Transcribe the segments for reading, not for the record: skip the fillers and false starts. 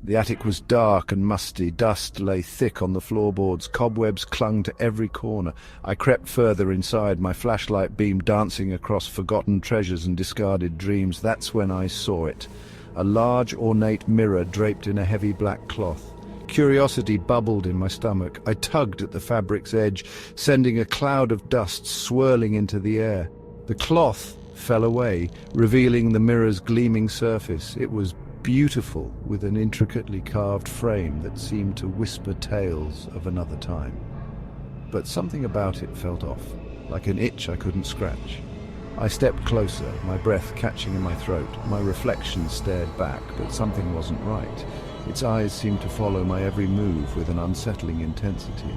The attic was dark and musty. Dust lay thick on the floorboards. Cobwebs clung to every corner. I crept further inside, my flashlight beam dancing across forgotten treasures and discarded dreams. That's when I saw it. A large, ornate mirror draped in a heavy black cloth. Curiosity bubbled in my stomach. I tugged at the fabric's edge, sending a cloud of dust swirling into the air. The cloth fell away, revealing the mirror's gleaming surface. It was beautiful, with an intricately carved frame that seemed to whisper tales of another time. But something about it felt off, like an itch I couldn't scratch. I stepped closer, my breath catching in my throat. My reflection stared back, but something wasn't right. Its eyes seemed to follow my every move with an unsettling intensity.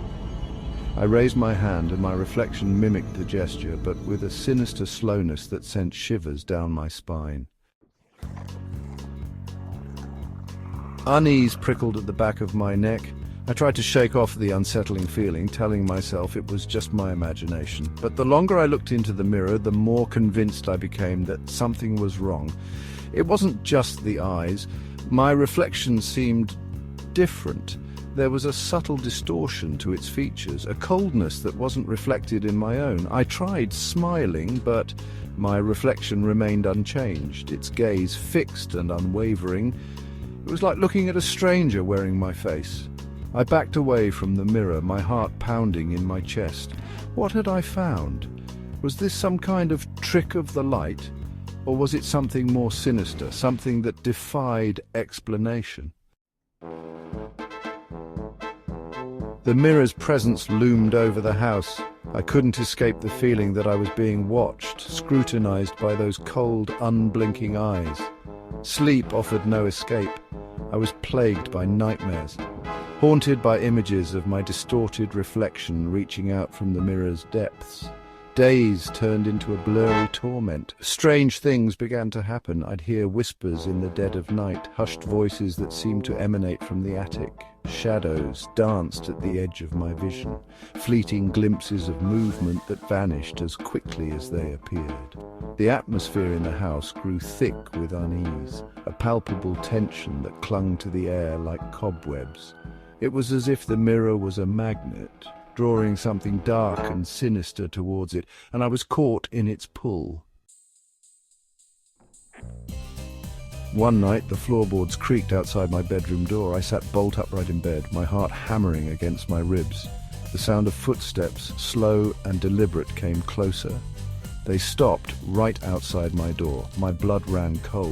I raised my hand and my reflection mimicked the gesture, but with a sinister slowness that sent shivers down my spine. Unease prickled at the back of my neck. I tried to shake off the unsettling feeling, telling myself it was just my imagination. But the longer I looked into the mirror, the more convinced I became that something was wrong. It wasn't just the eyes. My reflection seemed different. There was a subtle distortion to its features, a coldness that wasn't reflected in my own. I tried smiling, but my reflection remained unchanged, its gaze fixed and unwavering. It was like looking at a stranger wearing my face. I backed away from the mirror, my heart pounding in my chest. What had I found? Was this some kind of trick of the light? Or was it something more sinister, something that defied explanation? The mirror's presence loomed over the house. I couldn't escape the feeling that I was being watched, scrutinized by those cold, unblinking eyes. Sleep offered no escape. I was plagued by nightmares, haunted by images of my distorted reflection reaching out from the mirror's depths. Days turned into a blurry torment. Strange things began to happen. I'd hear whispers in the dead of night, hushed voices that seemed to emanate from the attic. Shadows danced at the edge of my vision, fleeting glimpses of movement that vanished as quickly as they appeared. The atmosphere in the house grew thick with unease, a palpable tension that clung to the air like cobwebs. It was as if the mirror was a magnet, drawing something dark and sinister towards it, and I was caught in its pull. One night, the floorboards creaked outside my bedroom door. I sat bolt upright in bed, my heart hammering against my ribs. The sound of footsteps, slow and deliberate, came closer. They stopped right outside my door. My blood ran cold.